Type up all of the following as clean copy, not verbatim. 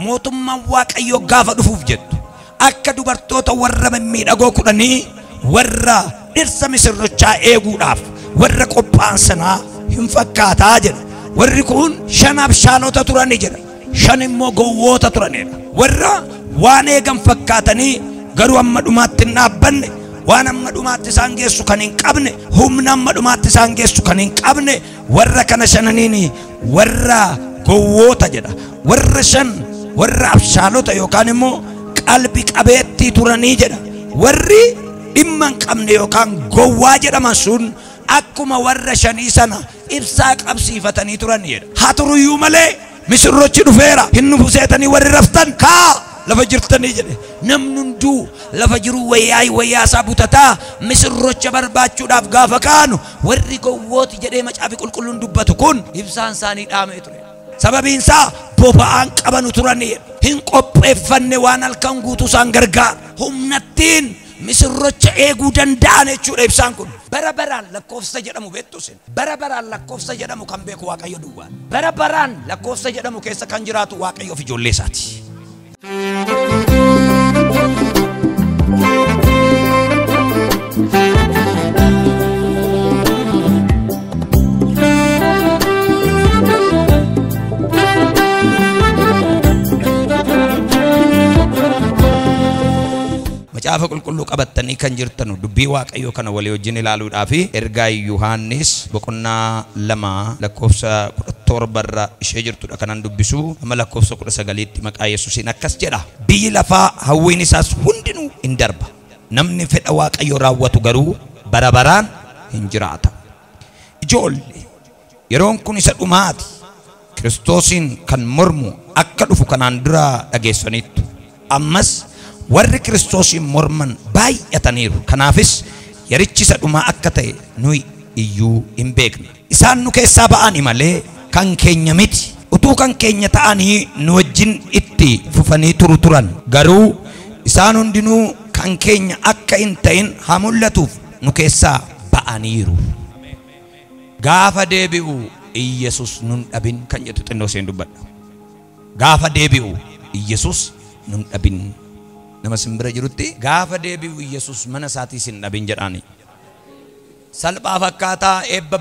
mootummaan Waaqayyoo gaafa dhufuuf jettu akka dubartoota warra miidhagoo kudhanii warra dhirsa misirrochaa eeguudhaaf warra qophaa'an sanaa hin fakkaataa jedha. Warri kun 5 abshaalota turani jedha. 5 immoo gowwoota turanidha. Warra waan eegan fakkaatanii garuu amma dhumaatti hin dhaabbanne, waan amma dhumaatti isaan geessu kan hin qabne, humna amma dhumaatti isaan geessu kan hin qabne, warra kana 5niin warra gowwoota jedha. Warra 5 warra abshaalota yookaan immoo qalbii qabeettii turanii jedha. Warri dhimma hin qabne yookaan gowwaa jedhaman sun akkuma warra 5 sana ibsaa qabsiifatanii turan jedha. Haa turuyyuu malee misirrochi dhufeera hin nufu seetanii warri raftan kaa lafa jirtanii jedhe. Namni hunduu lafa jiru wayyaa isaa butataa misirrocha barbaachuudhaaf gaafa kaanu warri gowwooti jedhee macaafi qulqulluun dubbatu kun ibsaan isaanii dhaamee ture. Sababiin isaa boba'aan qabanu turanii hin qopheeffanne waan halkan guutuu isaan gargaara. Humnattiin misirrocha eeguu danda'an jechuudha ibsaan kun. Bara baraan lakkoofsa jedhamu beektusin. Bara baraan lakkoofsa jedhamu kan beeku Waaqayyo duwwaa. Bara baraan lakkoofsa jedhamu keessa kan jiraatu Waaqayyoof ijoollee isaati. Macaafa qulqulluu qabattanii kan jirtanu dubbii Waaqayyoo kana walii wajjin ilaaluudhaaf ergaa Yohaannis boqonnaa 2 lakkoofsa 17 irra ishee jirtudha kanan dubbisu amma lakkoofsa 19tti maqaa Yesuusiin akkas jedha. Biyyi lafaa hawwiin isaas hundinuu hin darba. Namni fedha Waaqayyoo raawwatu garuu bara baraan hin jiraata. Ijoollee yeroon kun isa dhumaati. Kiristoosiin kan mormu akka dhufu kanaan dura dhageessaniittu. Ammas warri Kiristoosiin morman baay'ataniiru. Kanaafis yerichi isa dhumaa akka ta'e nuyi iyyuu hin beekna. Isaan nu keessaa ba'anii malee kan keenya miti. Utuu kan keenya ta'anii nu wajjin itti fufanii turan. Garuu isaan hundinuu kan keenya akka hin ta'in haa mul'atuuf nu keessaa ba'aniiru. Gaafa deebi'u Iyesus nun dhabin kan jedhu xinnoo seen dubbadha. Gaafa deebi'u Iyesus nun dhabin. Nama simbira jirutti gaafa deebi'u Iyesus mana isaatii sin dhabin jedhaani. Salphaa fakkaataa eebba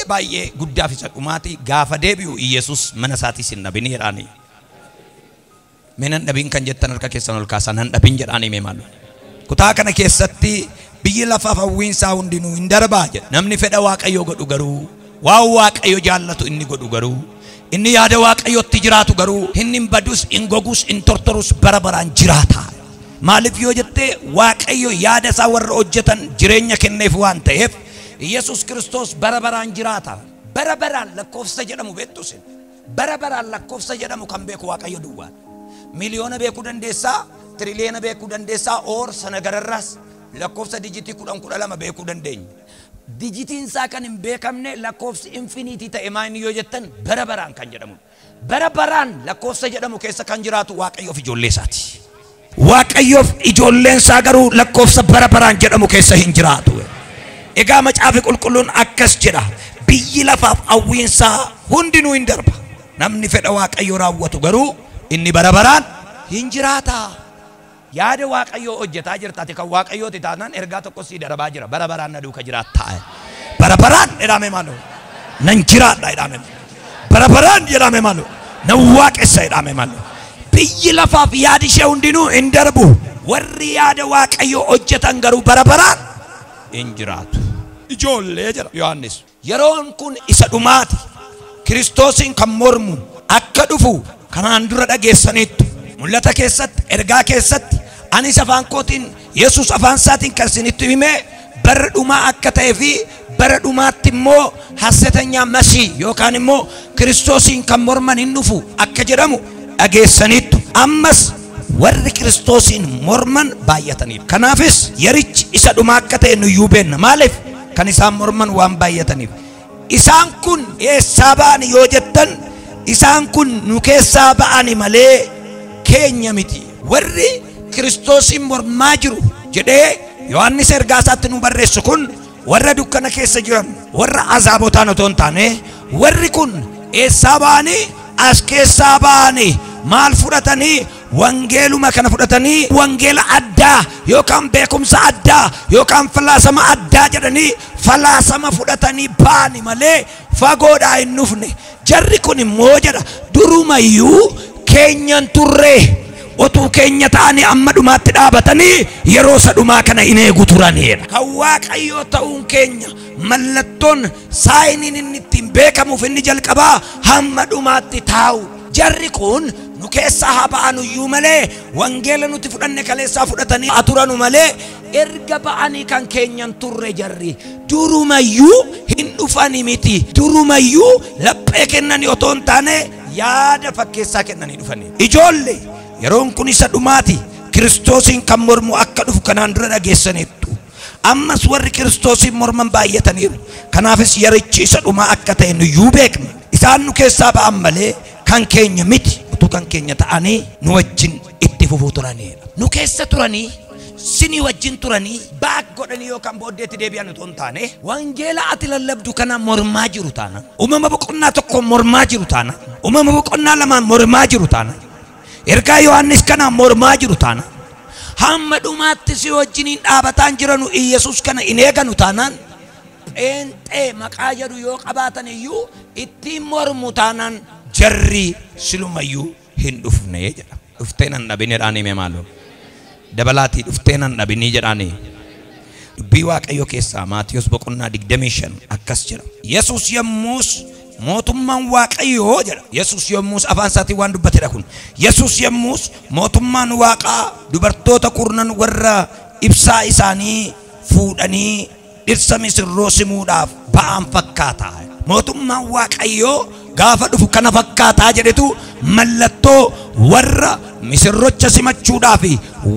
baay'ee guddaa fi sadhumaati gaafa deebi'u Iyesus mana isaatii sin dhabin jedhaani. Menan dhabin kan jettan harka keessan ol kaasan han dhabin jedhaani mee maalu. Kutaa kana keessatti biyyi lafaaf hawwiinsaa hundinuu hin darbaa jedha. Namni fedha Waaqayyoo godhu garuu waan Waaqayyo jaallatu inni godhu garuu inni yaada Waaqayyootti jiraatu garuu hin badus hin gogus hin tortorus bara baraan jiraata. Maaliif yoo jettee Waaqayyo yaada isaa warra hojjetan jireenya kenneef waan ta'eef Yesus Kiristoos bara baraan jiraata. Bara baraan lakkoofsa jedhamu beektusin. Bara baraan lakkoofsa jedhamu kan beeku Waaqayyo duwwaa. Miliyoona beekuu dandeessaa, tiriliyoona beekuu dandeessaa, oor sana gararraas lakkoofsa dijitii 10 beekuu dandeenya. Dijitiin isaa kan hin beekamne lakkoofsi infinitii ta'e maayini yoo jettan bara baraan kan jedhamu. Bara baraan lakkoofsa jedhamu keessa kan jiraatu Waaqayyoof ijoollee isaati. Waaqayyoof ijoolleen isaa garuu lakkoofsa bara baraan jedhamu keessa hin jiraatu. Egaa macaafi qulqulluun akkas jedha. Biyyi lafaaf hawwiinsaa hundinuu hin darba. Namni fedha Waaqayyoo raawwatu garuu inni bara baraan hin jiraata. Yaada Waaqayyoo hojjetaa jirtaati kan Waaqayyooti taanaan ergaa tokko sii darbaa jira. Bara baraan na duuka jiraata. Bara baraan jedhame maaloo nan jiraadha jedhame. Bara baraan jedhame maaloo nan waaqessa jedhame maaloo. Biyyi lafaaf yaadi ishee hundinuu hin darbu. Warri yaada Waaqayyoo hojjetan garuu bara baraan hin jiraatu. Ijoollee jedha Yohaannis. Yeroon kun isa dhumaati. Kiristoosiin kan mormu akka dhufu kanaan dura dhageessaniittu. Mul'ata keessatti ergaa keessatti anis afaan kootiin Yesus afaan isaatiin kan isinitti himee bara dhumaa akka ta'ee fi bara dhumaatti immoo hasetanya Masii yookaan immoo Kiristoosiin kan morman hin dhufu akka jedhamu dhageessaniittu. Ammas warri Kiristoosiin morman baay'ataniiru. Kanaafis yerichi isa dhumaa akka ta'e nuyyuu beenna. Maaliif kan isaan morman waan baay'ataniif. Isaan kun eessaa ba'ani yoo jettan isaan kun nu keessaa ba'ani malee keenya miti. Warri Kiristoosiin mormaa jiru jedhee Yohaannis ergaa isaatti nu barreessu kun warra dukkana keessa jiran warra azaabotaan otoo hin taane warri kun eessaa ba'anii as keessaa ba'anii maal fudhatanii wangeeluma kana fudhatanii wangeela addaa yookaan beekumsa addaa yookaan falaasama addaa jedhanii falaasama fudhatanii baani malee fagoodhaa hin dhufne. Jarri kun immoo jedha durumayyuu keenyan turre otuu keenya ta'anii amma dhumaatti dhaabatanii yeroo isa dhumaa kana hin eegu turanidha. Kan Waaqayyoo ta'uun keenya mallattoon saayiniin inni ittiin beekamuuf inni jalqabaa hamma dhumaatti taa'u. Jarri kun nu keessaa haa ba'anuyyuu malee wangeela nuti fudhanne kaleessaa fudhatanii haa turanu malee erga ba'anii kan keenyan turre jarri durumayyuu hin dhufani miti. Durumayyuu laphee kennanii otoo hin taane yaada fakkeessaa kennanii dhufanii. Ijoollee yeroon kun isa dhumaati. Kiristoosin kan mormu akka dhufu kanaan dura dhageessaniittu. Ammas warri Kiristoosin morman baay'ataniiru. Kanaafis yerichi isa dhumaa akka ta'e nuyyuu beekna. Isaan nu keessaa ba'an malee kan keenya miti. Utuu kan keenya ta'anii nu wajjin itti fufuu turanidha. Nu keessa turanii sinii wajjin turanii baak godhanii yookaan booddeetti deebi'an otoo hin taane wangeela ati lallabdu kana mormaa jiru taana. Uumama boqonnaa tokko mormaa jiru taana. Uumama boqonnaa lamaan mormaa jiru taana. Ergaa Yohaannis kana mormaa jiru taana. Hamma dhumaatti si wajjiniin dhaabataan jiranu Yesuus kana hin eeganu taanaan pheenxee maqaa jedhu yoo qabaatan iyyuu ittiin mormu taanaan jarri silumayyuu hin dhufne jedha. Dhuftee nan dhabine jedhaanii mee maaloo dabalaatii dhuftee nan dhabinii jedhaanii. Dubbii Waaqayyoo keessaa Maatiyos boqonnaa 25 akkas jira. Yesuus yommus mootummaan Waaqayyoo jedha. Yesuus yommus afaan isaatiin waan dubbatedha kun. Yesuus yommus mootummaan Waaqaa dubartoota kurnan warra ibsaa isaanii fuudhanii dhirsa misirroo simuudhaaf ba'an fakkaata. Mootummaan Waaqayyoo gaafa dhufu kana fakkaataa jedhetu mallattoo warra misirrocha simachuudhaaf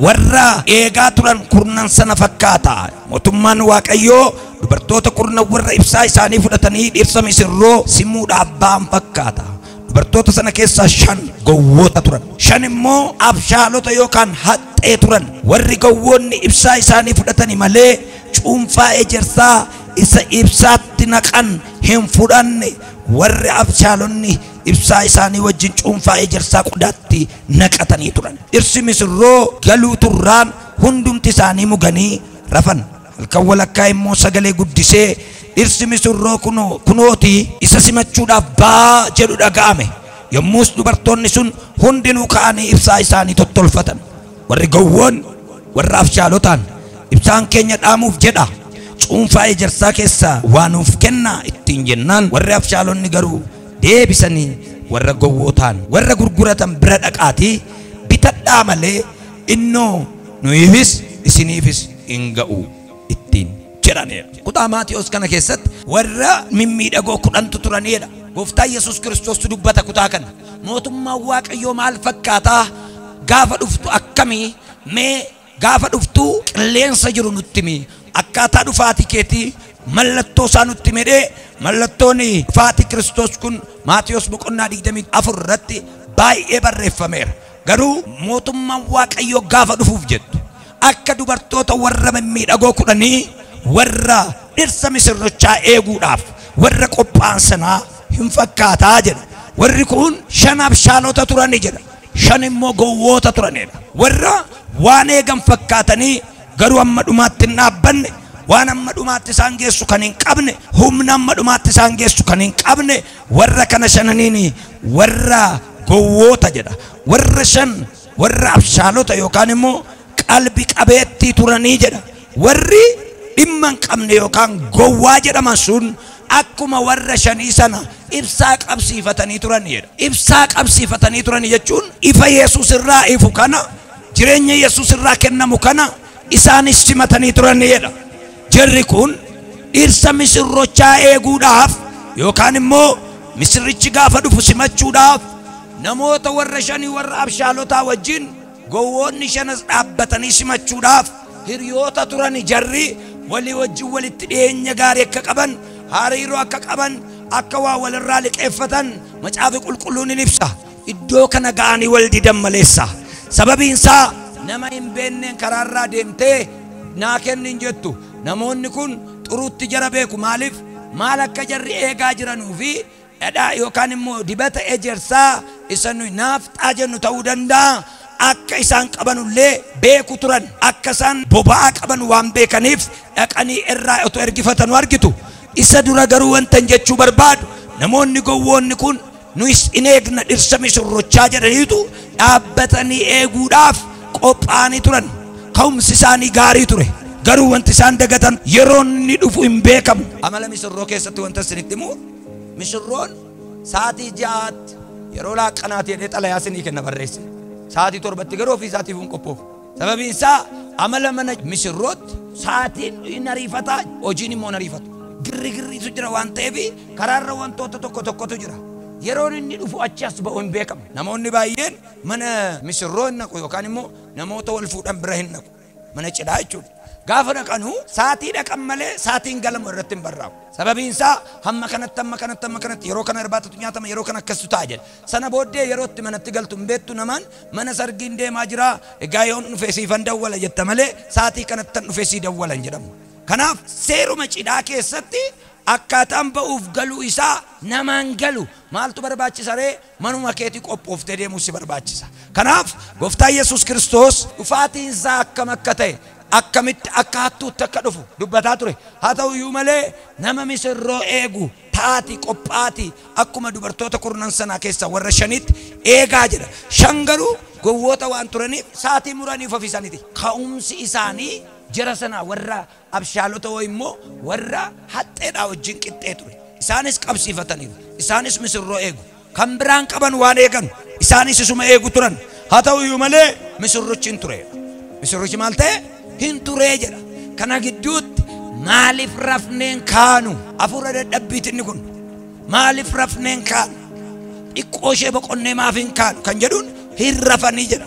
warra eegaa turan kurnan sana fakkaata. Mootummaan Waaqayyoo dubartoota kurnan warra ibsaa isaanii fudhatanii dhirsa misirroo simuudhaaf ba'an fakkaata. Dubartoota sana keessaa 5 gowwoota turan. 5 immoo abshaalota yookaan haxxee turan. Warri gowwoonni ibsaa isaanii fudhatanii malee cuunfaa ejersaa isa ibsaatti naqan hin fudhanne. Warri abshaalonni ibsaa isaanii wajjin cuunfaa ejersaa qodaatti naqatanii turan. Dhirsi misirroo galuu turraan hundumti isaanii muganii rafan. Halkan walakkaa immoo sagalee guddisee dhirsi misirroo kunooti isa simachuudhaaf baa jedhu dhaga'ame. Yommus dubartoonni sun hundinuu ka'anii ibsaa isaanii tottolfatan. Warri gowwoon warra abshaalotaan ibsaan keenya dhaamuuf jedha cuunfaa ejersaa keessaa waan nuuf kennaa ittiin jennaan warri abshaalonni garuu deebisanii warra gowwootaan warra gurguratan bira dhaqaatii bitadhaa malee innoo nuyiifis isiniifis hin ga'u ittiin jedhanidha. Kutaa Maatiyos kana keessatti warra mimmiidhagoo 10tu turanidha. Gooftaan Yesuus Kiristoos dubbata kutaa kana. Mootummaan Waaqayyoo maal fakkaataa gaafa dhuftu akkamii mee gaafa dhuftu qilleensa jiru nutti himi. Akkaataa dhufaati keetii mallattoo isaa nutti himedhee mallattoon dhufaatii Kiristoos kun Maatiyos boqonnaa 24 irratti baay'ee barreeffameera. Garuu mootummaan Waaqayyoo gaafa dhufuuf jettu akka dubartoota warra mimmiidhagoo 10 warra dhirsa misirrochaa eeguudhaaf warra qophaa'an sanaa hin fakkaataa jedha. Warri kun 5 abshaalota turani jedha. 5 immoo gowwoota turanidha. Warra waan eegan fakkaatanii garuu amma dhumaatti hin dhaabbanne waan amma dhumaatti isaan geessu kan hin qabne humna amma dhumaatti isaan geessu kan hin qabne warra kana 5 warra gowwoota jedha. Warra 5 warra abshaalota yookaan immoo qalbi qabeettii turanii jedha. Warri dhimma hin qabne yookaan gowwaa jedhaman sun akkuma warra 5 sana ibsaa qabsiifatanii turanidha. Ibsaa qabsiifatanii turanii jechuun ifa Yesuus irraa ifu kana jireenya Yesuus irraa kennamu kana isaanis simatanii turanidha. Jarri kun dhirsa misirrochaa eeguudhaaf yookaan immoo misirrichi gaafa dhufu simachuudhaaf namoota warra 5 warra abshaalotaa wajjin gowwoonni 5 dhaabbatanii simachuudhaaf hiriyoota turani. Jarri walii wajjin walitti dhiyeenya gaarii akka qaban hariiroo akka qaban akka waa walirraa liqeeffatan macaafa qulqulluun ni ibsa. Iddoo kana ga'anii wal didan maleessa. Sababiin isaa nama hin beenneen karaarraa deemtee naa kennin jettu. Namoonni kun xuruutti jara beeku. Maaliif maal akka jarri eegaa jiranuu fi dhadhaa yookaan immoo dibata ejersaa isan naafxaa jennu ta'uu danda'a. Akka isaan qabanullee beeku turan, akka isaan boba'aa qaban waan beekaniif dhaqanii irraa otoo ergifatanu argitu. Isa dura garuu wanta jechuu barbaadu namoonni gowwoonni kun nuyis in eegna dhirsa misirrochaa jedhaniitu dhaabbatanii eeguudhaaf qophaa'anii turan. Ka'umsi isaanii gaarii ture. Garuu wanti isaan dagatan yeroo inni dhufu hin beekamu. Amala misirroo keessatti wanta isinitti himu, misirroon sa'aatii 6 yeroo laaqanaati jedhee xalayaa isinii kenna barreesse. Sa'aatii 7 garuu ofii isaatiif hin qophoofu. Sababiin isaa amala mana misirrootti sa'aatiin hin ariifataa, hojiin immoo hin ariifatu. Girriitu jira waan ta'eef karaarra wantoota tokkotu jira. Yeroo inni dhufu achi as ba'u hin beekamu. Namoonni baay'een mana misirroo hin naqu yookaan immoo namoota wal fuudhan bira hin naqu. Mana cidhaa jechuudha. Gaafa dhaqanu sa'aatii dhaqan malee sa'aatiin galamu irratti hin barraa'u. Sababiin isaa hamma kanatti yeroo kana irbaatatu nyaatama, yeroo kana akkasitu ta'a jedha. Sana booddee yeroo itti manatti galtu hin beektu namaan mana sargiin deemaa jira. Egaa yoon dhufee siifan dawwala jetta malee sa'aatii kanatti dhufee sii dawwalan jedhamu. Kanaaf seeruma cidhaa keessatti akkaataan ba'uuf galuu isaa namaan galu maaltu barbaachisa ree? Manuma keetii qophooftee deemuu si barbaachisa. Kanaaf Gooftaan Yesuus Kiristoos dhufaatiin isaa akkam akka ta'e, akkamitti akka hattuutti akka dhufu dubbataa ture. Haa ta'u iyyuu malee nama misirroo eegu taati qophaati akkuma dubartoota kurnan sanaa keessa warra 5tti eegaa jedha. 5 garuu gowwoota waan turaniif sa'aatii muraniif ofii isaaniiti. Ka'umsi isaanii jara sana warra abshaalota immoo warra haxxeedhaa wajjin qixxee ture. Isaanis qabsiifataniiru. Isaanis misirroo eegu. Kan biraan qaban waan eegan isaanis isuma eegu turan. Haa ta'u iyyuu malee misirrichi hin ture. Misirrichi maal ta'e? Hin ture jedha. Kana gidduutti maaliif rafneen kaanu? Hafuura dadhabbiiti inni kun. Maaliif rafneen kaanu? Xiqqoo ishee boqonnee maaf hin kaanu kan jedhuun hin rafanii jedha.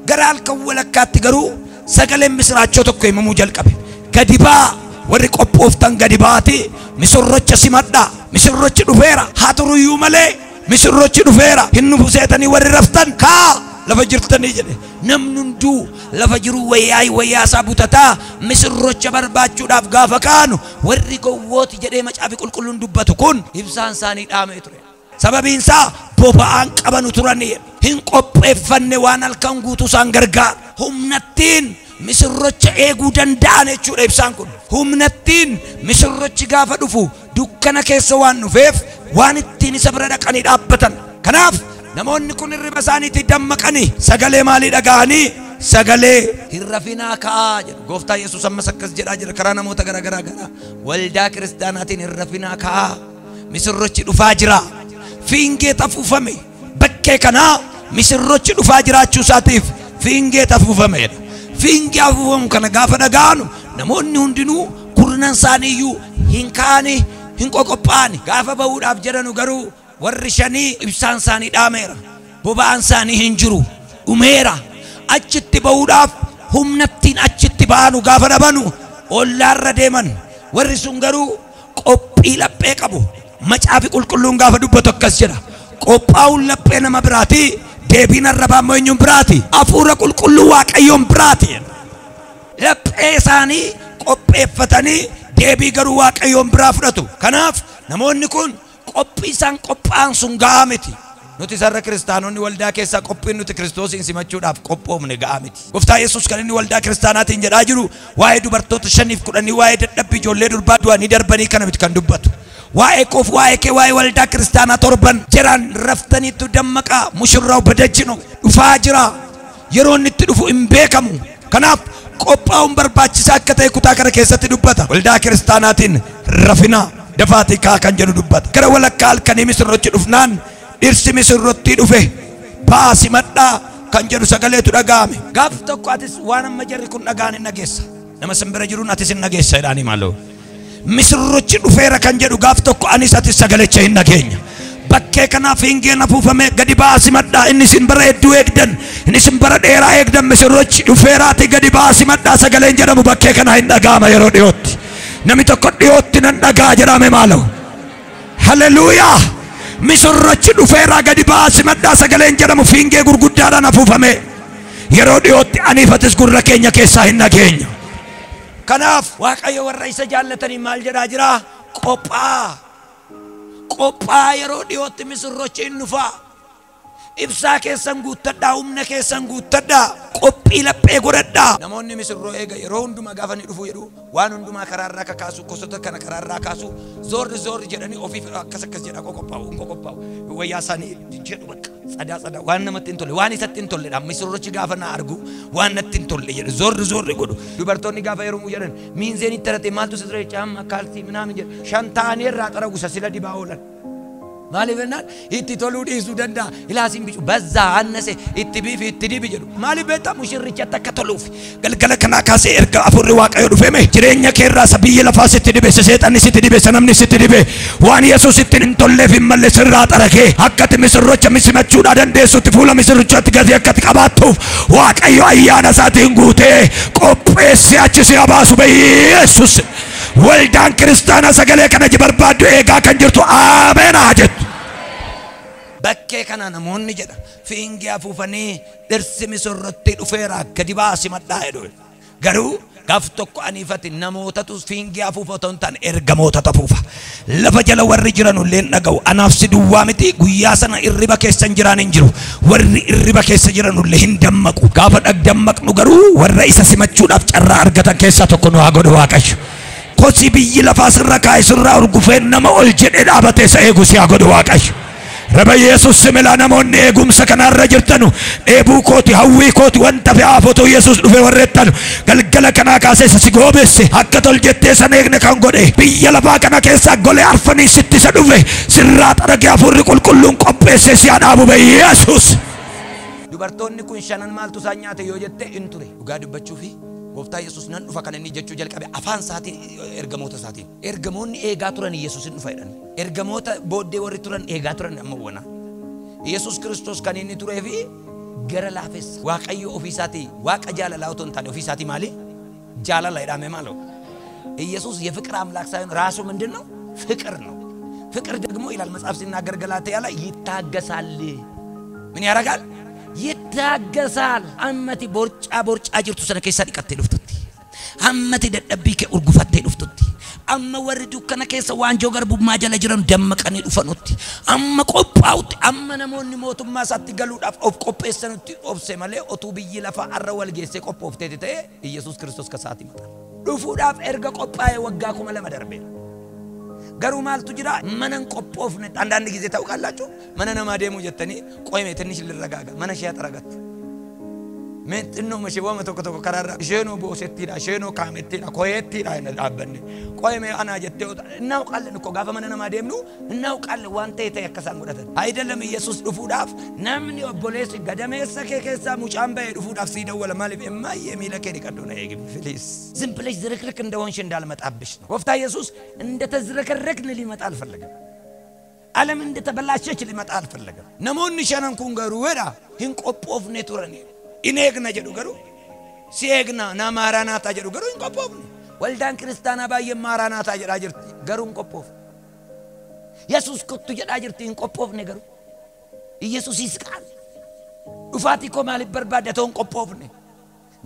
Gara halkan walakkaatti garuu sagaleen misiraachoo tokko himamuu jalqabe. Gadi baa, warri qophooftan gadi baati, misirrocha simadhaa. Misirrochi dhufeera. Haa turu iyyuu malee misirrochi dhufeera. Hin nufu seetanii warri raftan kaa lafa jirtanii jedhe. Namni hunduu lafa jiru wayyaa isaa butataa misirrocha barbaachuudhaaf gaafa kaanu warri gowwooti jedhee macaafi qulqulluun dubbatu kun ibsaan isaanii dhaamee ture. Sababiin isaa boba'aan qabanu turanii hin qopheeffanne waan halkan guutuu isaan gargaaru. Humnattiin misirrocha eeguu danda'an jechuudha ibsaan kun. Humnattiin misirrochi gaafa dhufu dukkana keessa waan dhufeef waan ittiin isa bira dhaqanii dhaabbatan. Kanaaf namoonni kun hirriba isaaniitti dammaqanii sagalee maalii dhaga'anii? Sagalee hin rafinaa ka'aa jedha. Gooftaan Yesuus ammas akkas jedhaa jira karaa namoota garaa waldaa kiristaanaatiin hin rafinaa ka'aa. Misirrochi dhufaa jira. Fiingee afuufame. Bakkee kanaa misirrochi dhufaa jiraachuu isaatiif fiingee afuufame jedha. Fiingee afuufamu kana gaafa dhaga'anu namoonni hundinuu kurnan isaaniiyyuu hin ka'anii hin qophaa'ani. Gaafa ba'uudhaaf jedhanu garuu warri 5 ibsaan isaanii dhaameera. Boba'aan isaanii hin jiru. Dhumeera. Achitti ba'uudhaaf humnattiin achitti ba'anu gaafa dhabanu ollaarra deeman. Warri sun garuu qophii laphee qabu. Macaafi qulqulluun gaafa dubbatu akkas jedha. Qophaa'uun laphee nama biraati, deebiin arrabaa immoo eenyuun biraati? Hafuura qulqulluu Waaqayyoon biraati. Laphee isaanii qopheeffatanii deebii garuu Waaqayyoon biraa fudhatu. Kanaaf namoonni kun qophii isaan qophaa'an sun ga'aa miti. Nuti sarara kiristaanonni waldaa keessaa qophiin nuti Kiristoosiin simachuudhaaf qophoofne ga'aa miti. Gooftaan Yesuus kan inni waldaa kiristaanaatiin jedhaa jiru waa'ee dubartoota 5 waa'ee dadhabbii ijoollee durbaa du'anii darbanii kana miti kan dubbatu. Waa'ee koof waa'ee kee waa'ee waldaa kiristaanaa 7 jiran raftaniitu dammaqaa mushurraa badajjino dhufaa jira. Yeroo inni itti dhufu hin beekamu. Kanaaf qophaa'uun barbaachisaa akka ta'e kutaa kana keessatti dubbata. Waldaa kiristaanaatiin rafinaa dafaatii kaa kan jedhu dubbata. Gara walakkaa halkanii misirrochi dhufnaan dhirsi misirrotti dhufe baasi madhaa kan jedhu sagaleetu dhaga'ame. Gaaf tokko atis waan amma jarri kun dhaga'an hin dhageessa. Nama simbira jiruun atis hin dhageessa jedhaanii maaloo. Misirrochi dhufeera kan jedhu gaaf tokko anis atis sagalecha hin dhageenya. Bakkee kanaaf fiingeen afuufame gadi baasi madhaa inni simbira hedduu eegdan inni simbira dheeraa eegdan misirrochi dhufeeraati gadi baasi madhaa sagaleen jedhamu bakkee kanaa hin dhaga'ama yeroo dhiyootti. Nami tokko dhiyootti nan dhagaa jedhame maaloo. Haleluuyaa. Misirrochi dhufeeraa gadi baasi madhaa sagaleen jedhamu fiingee gurguddaadhaan afuufame yeroo dhiyootti aniifatis gurra keenya keessaa hin dhageenya. Kanaaf Waaqayyo warra isa jaallatanii maal jedhaa jira? Qophaa yeroo dhiyootti misirrochi hin dhufaa. ibsaa keessan guuttadhaa, humna keessan guuttadhaa, qophii laphee godhadhaa. Namoonni misirroo eega yeroo hundumaa gaafa inni dhufu jedhu waan hundumaa karaarraa kakaasu, gosoota kana karaarraa kaasu, zoorri jedhanii ofiif akkas jedha qoqophaa'u wayyaa isaanii jedhu bakka sadaa waan namatti hin tolle, waan isatti hin tolledha. Misirrochi gaafa na argu waan natti hin tolle jedhu zoorri godhu. Dubartoonni gaafa yeroo jedhan miinzeen itti tarate maaltu si ture caamma kaalsii minaamin jedhu shan ta'anii irraa xara gusa sila dibaa oolan. Maaliif jennaan itti toluu dhiisuu danda'a. Ilaasiin bicu bazzaa annase itti biifi itti dibi jedhu. Maaliif beektaa mushirrichatti akka toluuf galgala kanaa kaasee erga afurri Waaqayyoo dhufeeme jireenya keerraa isa biyya lafaa sitti dibe, seexanni sitti dibe, namni sitti dibe, waan Yesuus ittiin hin tolleef hin malle sirraa xarakee akkati misirrocha misimachuudhaa dandeessutti fuula misirrochaatti gatii akkati qabaattuuf Waaqayyo ayyaana isaatiin guutee qopheessee achi si habaasu Yesuus. Waldaan kiristaanaa sagalee kana barbaaddu eegaa kan jirtu ameen haa jettu. Bakkee kana namoonni jedha fiingii afuufanii dhirsi misirrotti dhufeera gadi baasi madhaa jedhu. Garuu gaaf tokko aniifati namootatu fiingii afuufatoo hin taane ergamootatu afuufa. Lafa jala warri jiran illeen dhaga'u. Anaaf si duwwaa miti guyyaa sana irriba keessa hin jiraan hin jiru. Warri irriba keessa jiran illee hin dammaqu. Gaafa dammaqnu garuu warra isa simachuudhaaf carraa argatan keessaa tokko nu haa godhu Waaqayyo. Kosi biyyi lafaa sirra kaa'e sirraa urgufeen nama ol jedhee dhaabatee isa eegu si haa godhu Waaqayyo. Raba Yesuus similaa namoonni eegumsa kanarra jirtanu dheebuu kooti hawwii kooti wanta fe'aa footoo Yesuus dhufe warreettanu galgala kanaa kaasee isa si goobesse akka tol jettee san eegne kan godhe biyya lafaa kana keessaa golee arfanii sitti isa dhufe sirraa xaragee hafuurri qulqulluun qopheessee si haa dhaabu Yesuus. Dubartoonni kun shanan maaltu isaan nyaate yoo jette hin ture dhugaa dubbachuufi Gooftaa Yesuus nan dhufa kan inni jechuu jalqabe afaan isaatiin ergamoota isaatiin. Ergamoonni eegaa turan Yesuusin dhufa jedhani. Ergamoota booddee warri turan eegaa turan amma wana. Yesuus Kiristoos kan inni turee fi gara laafessa. Waaqayyo ofii isaatii waaqa jaalalaa otoo hin taane ofii isaatii maali? Jaalala jedhame maalo? Yesuus የፍቅር አምላክ ሳይሆን ራሱ ምንድን ነው? ፍቅር ነው። ፍቅር ደግሞ ይላል መጽሐፍ ሲናገር ገላትያ ላይ ይታገሳል። ምን ያደርጋል? ይታገሳል። አመቲ ቦርጫ ጅርቱ ሰነ ከይሳ ዲቀቴ ዱፍቱቲ አመቲ ደደቢ ከኡርጉፈቴ ዱፍቱቲ አመ ወርዱ ከነ ከይሳ ዋንጆ ገርቡ ማጀለ ጅረን ደመቀኒ ዱፈኑቲ አመ ቆጳውቲ አመ ነሞኒ ሞቱማ ሳትገሉዳፍ ኦፍ ቆጴሰኑቲ ኦብሴ ማለ ኦቱ ብይ ለፋ አረወል ጌሴ ቆጶፍቴ ተተ ኢየሱስ ክርስቶስ ከሳት ይመጣል ዱፉዳፍ ኤርገ ቆጳዬ ወጋኩ መለመደርቤ ገሩ ማልቱ ጅራ መነን ቆጶፍነ አንዳንድ ጊዜ ታውቃላችሁ መነነ ማደሙ ጀተኒ ቆይሜ ትንሽ ልረጋጋ መነሽ ያጠረጋት ሜንጥኖ መሽዋ መተከተከ ከራራ ሼኖ ቦሴቲዳ ሼኖ ካሜቲዳ ኮየቲዳ አበነ ቆይሜ አና ጀቴው እናውቃለን እኮ ጋፈ መነነ ማደምኑ እናውቃለን ዋንተ የተከሳን ጉዳት አይደለም ኢየሱስ ዱፉዳፍ ነምን ዮቦሌስ ገደሜሰ ከከሳ ሙጫምባ ዱፉዳፍ ሲደወለ ማለፍ እማይ የሚለከ ዲቀዶና ይግብ ፍሊስ ዝም ብለሽ ዝርክርክ እንደሆንሽ እንዳልመጣብሽ ነው ወፍታ ኢየሱስ እንደተዝረከረክን ሊመጣ አልፈለገም ዓለም እንደተበላሸች ሊመጣ አልፈለገም ነሞን ሸነንኩን ገሩ ወዳ hinqophoofne turani ineegna jedhu garu siegna na maranata jedhu garu hinqophoofne waldaan kristaana baay'ee maranata jedha jirti garu hinqophoofne Yesuus kottu jedha jirti hinqophoofne garu Yesuus isqaan dhufaati ko maaliif barbaadate hinqophoofne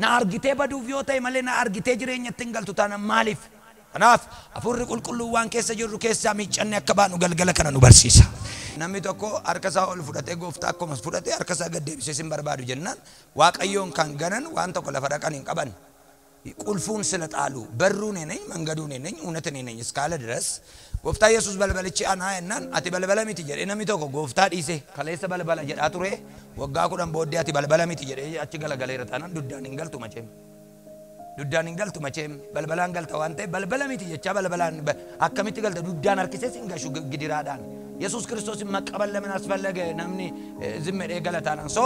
na argitee baduuf yoo ta'e malee na argitee jireenyatti hin galtu taana maaliif kanaaf afurri qulqulluu waan keessa jirru keessaa miiccanne akka baanu galgala kana nu barsiisa namni tokko harka isaa ol fudhatee gooftaa akkuma fudhatee harka isaa gad deebisee sin barbaadu jennaan waaqayyoon kan ganan waan tokko lafa dhaqan hin qaban qulfuun sila xaalu barruun neenኝ መንገዱን ነኝ እውነት ነኝ እስካለ ድረስ ጎፍታ ኢየሱስ በልበልቺ አና እናን አቲ በልበለ ሚት ጀደ ነሚ ቶኮ ጎፍታ ዲሴ ከለይሰ በልበለ ጀዳ ቱሬ ወጋ ኩዳን ቦዲ አቲ በልበለ ሚት ጀደ አቺ ገለገለ ይረታና ዱዳን እንገልቱ መቼም በልበላን ገልታ ዋንተ በልበለ ሚት ጀቻ በልበላን አከሚት ገልታ ዱዳን አርክሴ ሲንጋሹ ግዲራዳን ኢየሱስ ክርስቶስ መቀበል ለምን አስፈለገ ናምኒ ዝም ገለታና ሶ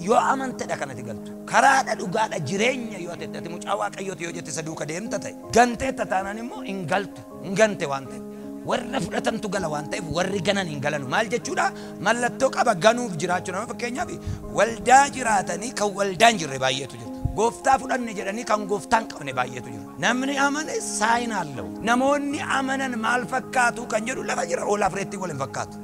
ዮ አመንተ ደከነት ገልቱ ከራዳ ዱጋዳ ጅሬኛ ዮተተ ሙጫዋ ቀዮት ዮጀተ ሰዱ ከደምተተ ገንተ ተታናንሞ እንገንተ ዋንተ warra fudhatantu gala waan ta'eef warri ganan hin galanu maal jechuudha mallattoo qaba ganuuf jiraachuu nama fakkeenyaaf waldaa jiraatanii kan waldaan jirre baay'eetu jira gooftaa fudhanne jedhanii kan gooftaan qabne baay'eetu jira namni amane saayina allahu namoonni amanan maal fakkaatu kan jedhu lafa jira ol afreetti wal hin fakkaatu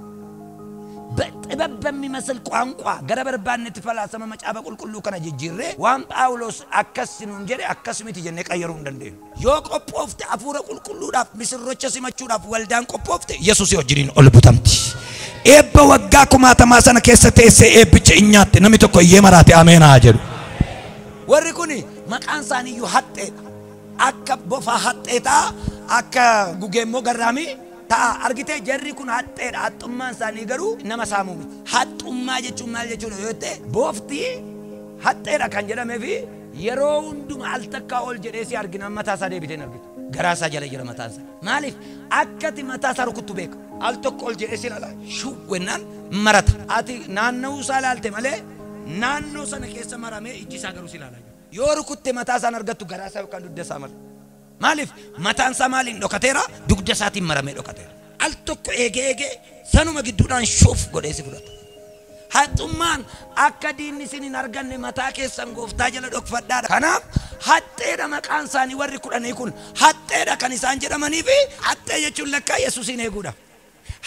በጥበብ በሚመስል ቋንቋ ገረበርባነት ፈላሰመ መጫበ ቁልቁሉ ከነ ጅጅሬ ዋን ጳውሎስ አከስኑ እንጀ አከስሚት ይጀነ ቀየሩ እንደንደ ዮ ቆጶፍት አፉረ ቁልቁሉ ዳፍ ምስሮቸ ሲመቹ ዳፍ ወልዳን ቆጶፍት ኢየሱስ ይወጅሪን ኦልቡታምቲ eebba waggaa kumaatamaa sana keessa teessee eebbicha inyaatti namni tokko iyyee maraate ameen haa jedhu. Warri kuni maqaan isaanii iyyuu haxxeedha. Akka bofa haxxeetaa akka gugeemmoo garraamii ta'a argitee jarri kun haxxeedha. Haxxummaan isaanii garuu nama saamuu miti. Haxxummaa jechuun maal jechuudha yoo ta'e boofti haxxeedha kan jedhamee fi yeroo hundumaa al takkaa ol jedhee si argina mataa isaa deebiteen argitu. Garaa isaa jala jira mataan isaa. Maaliif akkati mataa isaa rukuttu beeka. Al tokko ol jedhee si ilaala shuwwennaan marata. Ati naanna'uu isaa ilaalte malee naannoo sana keessa maramee ijji isaa garuu si ilaala. Yoo rukutte mataa isaan argattu garaa isaa yookaan dugda isaa mara. Maaliif mataan isaa maaliin dhokateera dugda isaatiin maramee dhokateera. Al tokko eegee sanuma gidduudhaan shuuf godhee si fudhata. Haxxummaan akka diinni isin hin arganne mataa keessan gooftaa jala dhokfadhaadha. Kanaaf haxxeedha maqaan isaanii warri kudhanii kun haxxeedha kan isaan jedhamanii fi haxxee jechuun lakkaa Yesuusin eeguudha.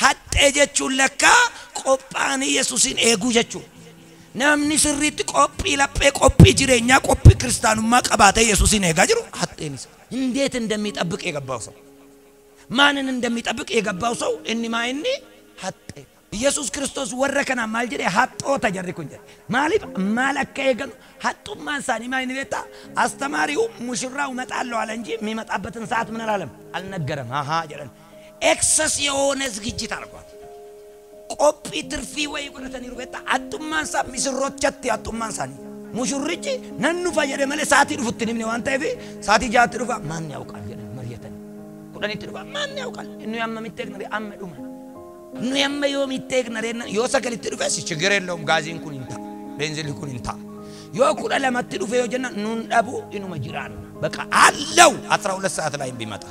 Haxxee jechuun lakkaa qophaa'anii Yesuusin eeguu jechuudha. Namni sirriitti qophii laphee qophii jireenyaa qophii kiristaanummaa qabaatee Yesuusin eegaa jiru haxxeen isa. እንዴት እንደሚጠብቅ የገባው ሰው ማንን እንደሚጠብቅ የገባው ሰው እንማ እኒ ሀጤ ኢየሱስ ክርስቶስ ወረከና ማልጀደ ሀጦታ ጀርኩኝ ማሊፍ ማለከ የገኑ ሀጡማን ሳኒ ማይን ቤታ አስተማሪው ሙሽራው መጣለው አለ እንጂ የሚመጣበትን ሰዓት ምን አላለም አልነገረም። አሃ ጀረን ኤክሰስ የሆነ ዝግጅት አርጓት ቆጲ ትርፊ ወይ ወረተኒ ቤታ ሀጡማን ሳ ሚስሮቸት ሀጡማን ሳኒ ሙሽሪጭ ነኑ ፈየደ መለ ሳቲ ዱፍትኒ ምን ዋንታ ይፊ ሳቲ ጃት ዱፋ ማን ያውቃል ጀረን መርየተን ቁዳኒ ዱፋ ማን ያውቃል እኑ ያመሚቴክ ነሪ አመዱማ እኑ ያመዮም ይቴክ ነሪና ዮሰከል ትዱፈስ ችግር የለውም ጋዚን ኩን እንታ ቤንዚን ኩን እንታ ዮ ኩዳ ለማት ዱፈ የጀና ኑን ዳቡ ኢኑ መጅራን በቃ አለው 12 ሰዓት ላይ ቢመጣ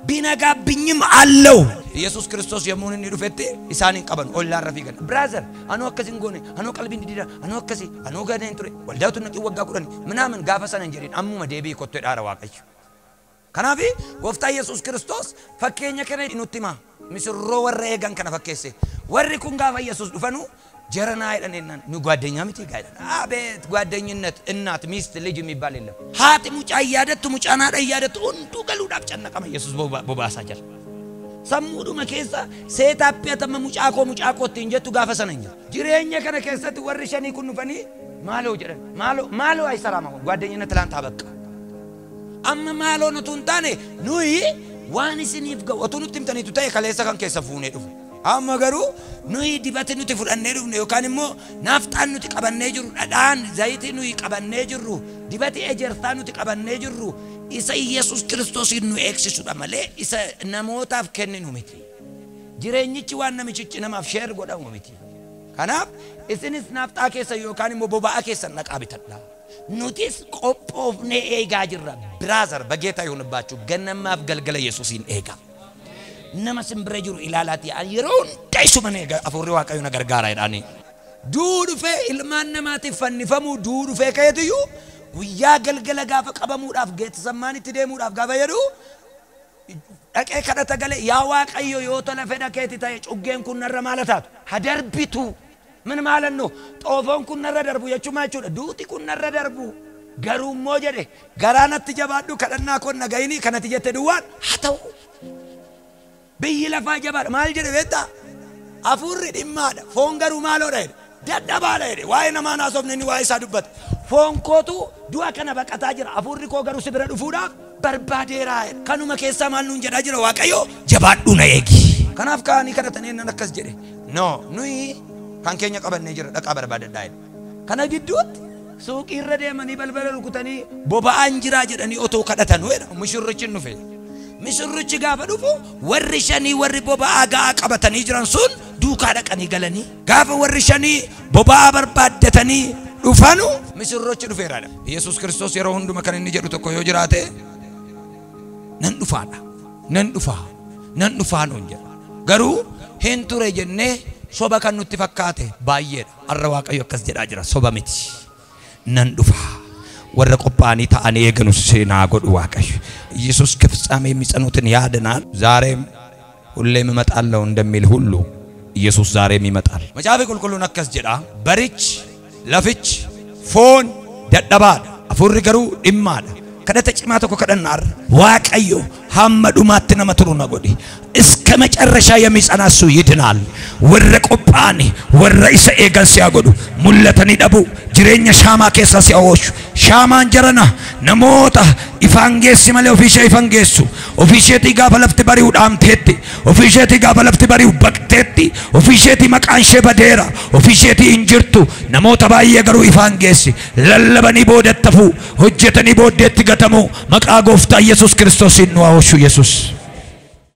ቢነጋብኝም አለው ኢየሱስ ክርስቶስ የሙንን ይዱፈቴ ኢሳኒን ቀበን ኦላ ረፊገን ብራዘር አኖ ከሲን ጎኔ አኖ ቀልቢን ዲዳ አኖ ከሲ አኖ ገደን ትሬ ወልዳቱ ነቂ ወጋ ቁረን ምናምን ጋፈሰን እንጀሪን አሙ መዴቢ ኮቶ ዳራ ዋቀይ ከናፊ ጎፍታ ኢየሱስ ክርስቶስ ፈከኛ ከነ ኢኑቲማ ሚስሮ ወረገን ከነ ፈከሴ ወሪ ኩን ጋፋ ኢየሱስ ዱፈኑ ጀረና አይደነና ኑ ጓደኛ ምት ይጋይዳ አቤት ጓደኝነት እናት ሚስት ልጅ የሚባል የለም ሃቲ ሙጫ ያደቱ ሙጫና ያደቱ እንዱ ገሉ ዳብ ጨነቀመ ኢየሱስ ቦባሳጀር ሰሙዱ መከሳ ሴታፒያተመ ሙጫኮ ትንጀቱ ጋፈሰነኛ ጅሬኛ ከነ ከሰት ወርሸኒ ኩኑ ፈኒ ማሎ ጀረን ማሎ አይሰራማ ጓደኝነት ላንታ በቃ አማ ማሎ ነቱንታኔ ኑይ ዋንስኒ ይፍገው ወቱኑትም ተኒቱ ታይ ከለሰ ከን ከሰፉኔ ዱፉ amma garu nuyi dibate nuti fudhanne dhufne yookaan immoo naaftaan nuti qabannee jirru dhadhaan zayitii nuyi qabannee jirru dibate ejertaa nuti qabannee jirru isa Yesuus Kiristoosin nu eegsisuudha malee isa namootaaf kenninu miti jireenyichi waan namichichi namaaf sheer godhamu miti kanaaf isinis naaftaa keessa yookaan immoo boba'aa keessa naqaa bitadha nutis qophoofnee eegaa jirra brother bageeta yoonabaachuu gannamaaf galgala Yesuusin eegaa nama simbire jiru ilaalati yeroon daisu mane afurri waaqayyo na gargaara jedhani duudu fe ilmaan namaati fannifamu duudu fe kayetiyu guyyaa galgala gaafa qabamuudhaaf geetsammaanitti deemuudhaaf gaafa jedhu dhaqee kadhata gale yaa waaqayyo yoo tola fedha keeti ta'e cuggeen kun narra maalataatu hadarbitu ምን ማለት ነው ጦፎን kun narra darbu jechuudha jechuudha duuti kun narra darbu garuu immoo jedhe garaanatti jabaadhu kadhannaa kon nagayini kanatti jette duwwaan haa ta'u biyyi lafaa jabaadha maal jedhe beektaa afurri dhimmaadha foon garuu maaloodha dadhabaadha jedhe waa'ee namaa naasofne inni waa'ee isaa dubbata foon kootu du'a kana baqataa jira afurri koo garuu si bira dhufuudhaaf barbaadeera kanuma keessaa maal nuun jedhaa jira waaqayyo jabaadhu na eegi kanaaf kaanii kadhatanii nan akkas jedhe no nuyi kan keenya qabannee jira dhaqaa barbaadadhaa jedhe kana gidduutti suuqii irra deemanii balbala rukutanii boba'aan jiraa jedhanii otoo kadhatanuu jedha mushurrichi nufe misirrichi gaafa dhufu warri shanii warri boba'aa gaa qabatanii jiran sun duukaa dhaqanii galanii gaafa warri shanii boba'aa barbaaddatanii dhufanu misirrichi dhufeeraadha Yesuus Kiristoos yeroo hunduma kan inni jedhu tokko yoo jiraate nan dhufaa nuun jedha garuu hin ture jennee soba kan nutti fakkaate baay'eedha har'a waaqayyo akkas jedhaa jira soba miti nan dhufaa warra qophaa'anii ta'anii eeganu seenaa godhu waaqayyo ኢየሱስ ከፍጻሜ የሚጸኑትን ያድናል ዛሬም ሁሌም እመጣለሁ እንደሚል ሁሉ ኢየሱስ ዛሬም ይመጣል መጽሐፈ ቁልቁሉን አከስ ጀዳ በሪች ለፍች ፎን ደደባድ አፉሪ ገሩ ዲማድ ከደተ ጭማተ ኮ ከደናር ዋቀዮ hamma dhumaatti nama turu na godhi እስከ መጨረሻ የሚጸና እሱ ይድናል ወረ ቆጳኒ ወረ isa eegan si'a godhu mul'atani dhabu jireenya shaamaa keessa si'a ooshu shaamaan jarana namoota ifangeessi malee ofiishee ifangeessu ofiisheetii gaafa lafti bari'u dhaamteetti ofiisheetii gaafa lafti bari'u baqteetti ofiisheetii maqaan ishee badeera ofiisheetii hin jirtu namoota baay'ee garuu ifangeessi lallabanii boodettafu hojjetanii booddeetti gatamu maqaa gooftaa Yesuus Kiristoosiin nu ooshu Yesuus